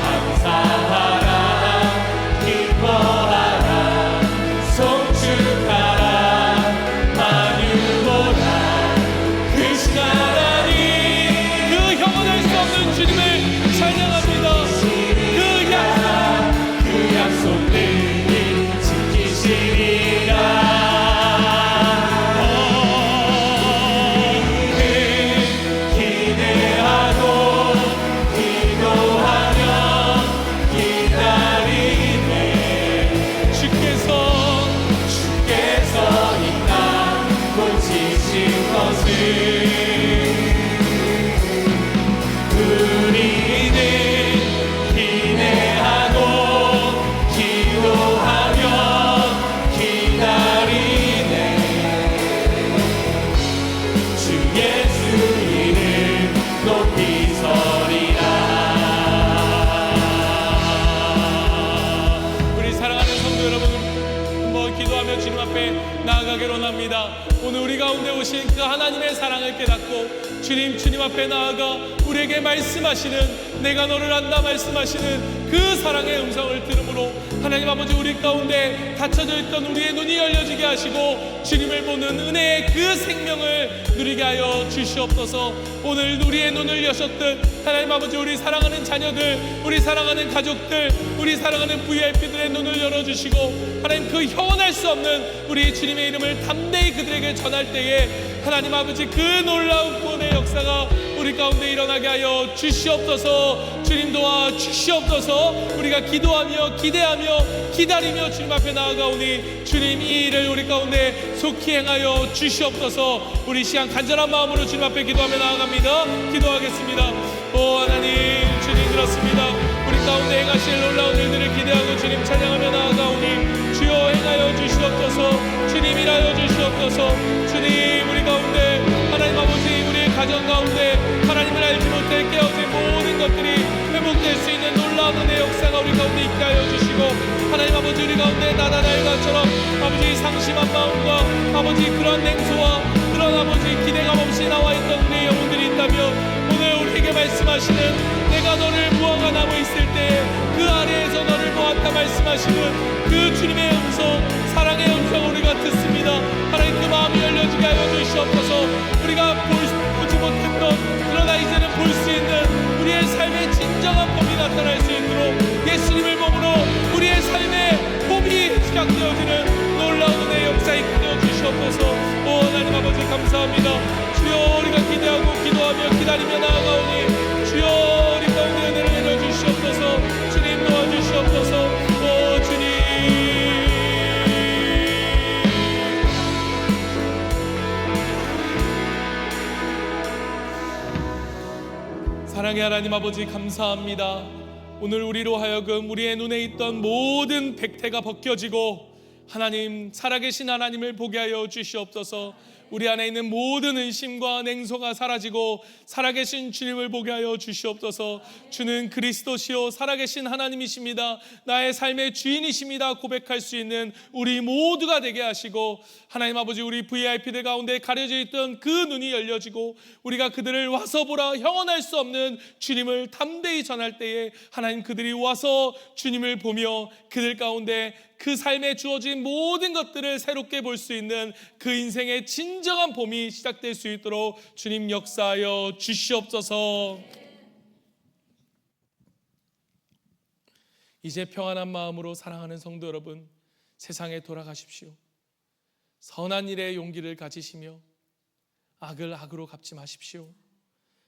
A: 감사하라, 기뻐하라, 송축하라. 만유보다 크신 하나님, 그 형언할 수 없는 주님을 찬양합니다. 그 약속 능히 지키시리라. 기대하고 기도하며 기다리네. 주께서 이 땅 고치실 것을 우리는 기대하고 기도하며 기다리네. 주 예수 이름 높이 서리라. 감사하기로 합니다. 오늘 우리 가운데 오신 그 하나님의 사랑을 깨닫고 주님 앞에 나아가 우리에게 말씀하시는, 내가 너를 안다 말씀하시는 그 사랑의 음성을 들음으로 하나님 아버지, 우리 가운데 닫혀져 있던 우리의 눈이 열려지게 하시고 주님을 보는 은혜의 그 생명을 누리게 하여 주시옵소서. 오늘 우리의 눈을 여셨듯 하나님 아버지, 우리 사랑하는 자녀들, 우리 사랑하는 가족들, 우리 사랑하는 VIP들의 눈을 열어주시고 하나님, 그 형언할 수 없는 우리 주님의 이름을 담대히 그들에게 전할 때에 하나님 아버지, 그 놀라운 구원의 역사가 우리 가운데 일어나게 하여 주시옵소서. 주님 도와 주시옵소서. 우리가 기도하며 기대하며 기다리며 주님 앞에 나아가오니 주님 이 일을 우리 가운데 속히 행하여 주시옵소서. 우리 시간 간절한 마음으로 주님 앞에 기도하며 나아갑니다. 기도하겠습니다. 오 하나님, 주님 그렇습니다. 우리 가운데 행하실 놀라운 일들을 기대하고 주님 찬양하며 나아가오니 주여 행하여 주시옵소서. 주님 일하여 주시옵소서. 주님 우리 가운데 하나님 아버지, 우리의 가정 가운데 하나님을 알지 못해 깨어진 모든 것들이 회복될 수 있는 놀라운 은혜의 역사가 우리 가운데 있게 하여 주시고 하나님 아버지, 우리 가운데 나단 알가처럼 아버지 상심한 마음과 아버지 그런 냉소와 그런 아버지 기대감 없이 나와 있던 우리의 영혼들이 있다면 오늘 우리에게 말씀하시는, 내가 너를 무화과나무 있을 때 그 아래에서 너를 보았다 말씀하시는 그 주님의 음성, 사랑의 음성 우리가 듣습니다. 하나님, 그 마음이 열려지게 하여 주시옵소서. 우리가 보지 못했던, 그러나 이제는 볼 수 있는 우리의 삶의 진정한 봄이 나타날 수 있도록 예수님을 몸으로 우리의 삶의 봄이 시작되어지는 놀라운 은혜의 역사 이끌어 주시옵소서. 오 하나님 아버지, 감사합니다. 주여, 우리가 기대하고 기도하며 기다리며 나아가오니 주여, 우리 가운데 은혜를 내려주시옵소서. 주님 도와주시옵소서. 오 주님, 사랑의 하나님 아버지, 감사합니다. 오늘 우리로 하여금 우리의 눈에 있던 모든 백태가 벗겨지고 하나님, 살아계신 하나님을 보게 하여 주시옵소서. 우리 안에 있는 모든 의심과 냉소가 사라지고 살아계신 주님을 보게 하여 주시옵소서. 주는 그리스도시요 살아계신 하나님이십니다. 나의 삶의 주인이십니다. 고백할 수 있는 우리 모두가 되게 하시고 하나님 아버지, 우리 VIP들 가운데 가려져 있던 그 눈이 열려지고 우리가 그들을 와서 보라 형언할 수 없는 주님을 담대히 전할 때에 하나님, 그들이 와서 주님을 보며 그들 가운데 그 삶에 주어진 모든 것들을 새롭게 볼 수 있는 그 인생의 진정한 봄이 시작될 수 있도록 주님 역사하여 주시옵소서. 이제 평안한 마음으로 사랑하는 성도 여러분, 세상에 돌아가십시오. 선한 일에 용기를 가지시며 악을 악으로 갚지 마십시오.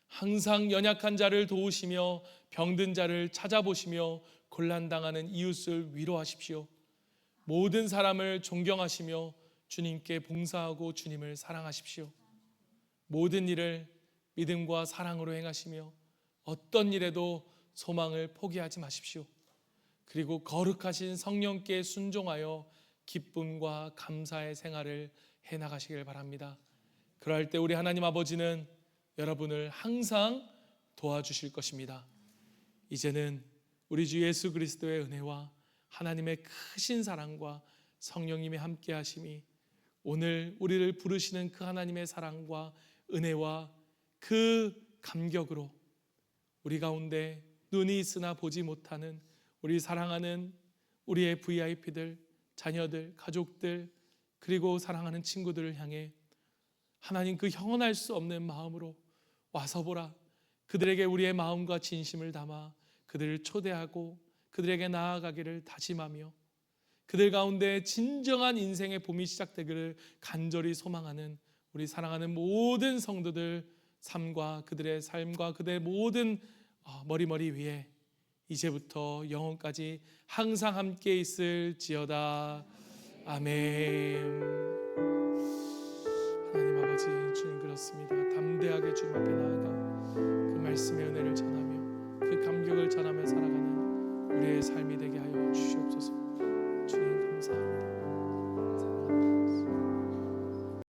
A: 항상 연약한 자를 도우시며 병든 자를 찾아보시며 곤란당하는 이웃을 위로하십시오. 모든 사람을 존경하시며 주님께 봉사하고 주님을 사랑하십시오. 모든 일을 믿음과 사랑으로 행하시며 어떤 일에도 소망을 포기하지 마십시오. 그리고 거룩하신 성령께 순종하여 기쁨과 감사의 생활을 해나가시길 바랍니다. 그럴 때 우리 하나님 아버지는 여러분을 항상 도와주실 것입니다. 이제는 우리 주 예수 그리스도의 은혜와 하나님의 크신 사랑과 성령님의 함께 하심이 오늘 우리를 부르시는 그 하나님의 사랑과 은혜와 그 감격으로 우리 가운데 눈이 있으나 보지 못하는 우리 사랑하는 우리의 VIP들, 자녀들, 가족들, 그리고 사랑하는 친구들을 향해 하나님, 그 형언할 수 없는 마음으로 와서 보라, 그들에게 우리의 마음과 진심을 담아 그들을 초대하고 그들에게 나아가기를 다짐하며 그들 가운데 진정한 인생의 봄이 시작되기를 간절히 소망하는 우리 사랑하는 모든 성도들 삶과 그들의 삶과 그들의 모든 머리머리 위에 이제부터 영원까지 항상 함께 있을지어다. 아멘. 하나님 아버지, 주님 그렇습니다. 담대하게 주님 앞에 나아가